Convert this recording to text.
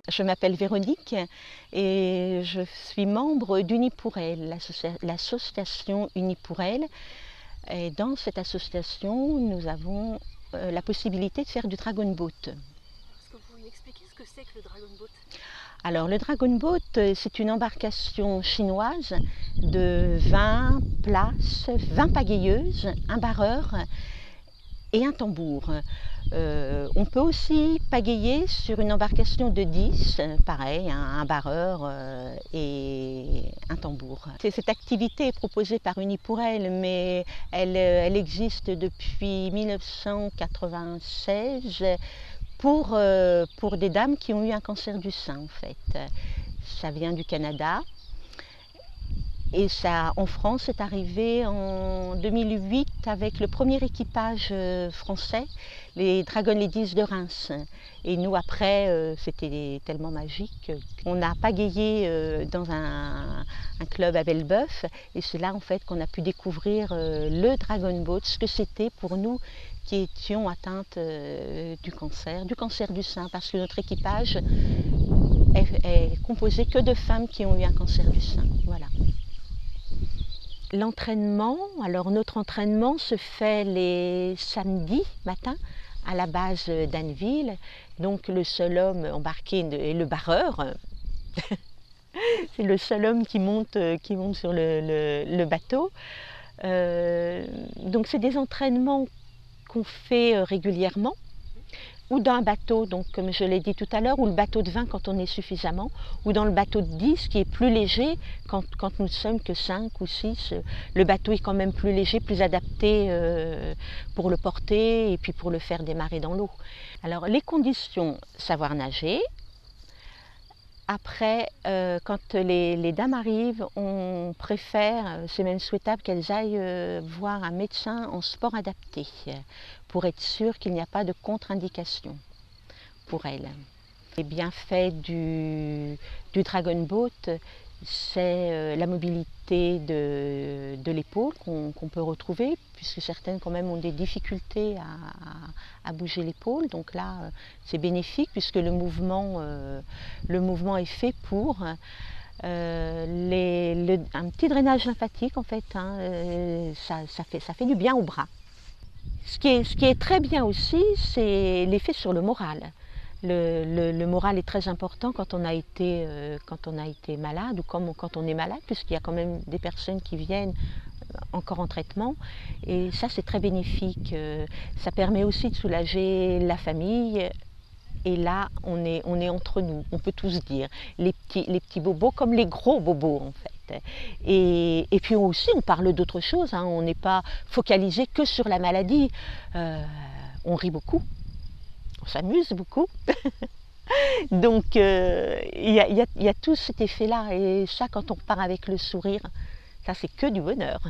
Je m'appelle Véronique et je suis membre d'Unis pour elle, l'association Unis pour elle. Et dans cette association, nous avons la possibilité de faire du dragon boat. Est-ce que vous pouvez m'expliquer ce que c'est que le dragon boat? Alors le dragon boat, c'est une embarcation chinoise de 20 places, 20 pagayeuses, un barreur et un tambour. On peut aussi pagayer sur une embarcation de 10, pareil, un barreur et un tambour. Cette activité est proposée par Unis pour elle, mais elle existe depuis 1996 pour des dames qui ont eu un cancer du sein en fait. Ça vient du Canada. Et ça, en France, c'est arrivé en 2008 avec le premier équipage français, les Dragon Ladies de Reims. Et nous, après, c'était tellement magique. On a pagayé dans un club à Belbeuf. Et c'est là, en fait, qu'on a pu découvrir le Dragon Boat, ce que c'était pour nous qui étions atteintes du cancer du sein, parce que notre équipage est composé que de femmes qui ont eu un cancer du sein. Voilà. L'entraînement, alors notre entraînement se fait les samedis matins à la base d'Anneville. Donc le seul homme embarqué est le barreur. C'est le seul homme qui monte sur le bateau. Donc c'est des entraînements qu'on fait régulièrement, ou dans un bateau, donc comme je l'ai dit tout à l'heure, ou le bateau de 20 quand on est suffisamment, ou dans le bateau de 10 qui est plus léger quand nous ne sommes que 5 ou 6. Le bateau est quand même plus léger, plus adapté pour le porter et puis pour le faire démarrer dans l'eau. Alors les conditions, savoir nager. Après, quand les dames arrivent, on préfère, c'est même souhaitable qu'elles aillent voir un médecin en sport adapté pour être sûr qu'il n'y a pas de contre-indication pour elles. Les bienfaits du dragon boat, c'est la mobilité de l'épaule qu'on peut retrouver, puisque certaines quand même ont des difficultés à bouger l'épaule. Donc là, c'est bénéfique puisque le mouvement est fait pour un petit drainage lymphatique en fait. Ça fait du bien au bras. Ce qui est très bien aussi, c'est l'effet sur le moral. Le moral est très important quand on a été malade ou quand on est malade, puisqu'il y a quand même des personnes qui viennent encore en traitement. Et ça, c'est très bénéfique. Ça permet aussi de soulager la famille. Et là, on est entre nous, on peut tous dire. Les petits bobos comme les gros bobos, en fait. Et puis aussi, on parle d'autre chose. On n'est pas focalisé que sur la maladie. On rit beaucoup. On s'amuse beaucoup. Donc il y a tout cet effet-là, et ça, quand on repart avec le sourire, ça c'est que du bonheur.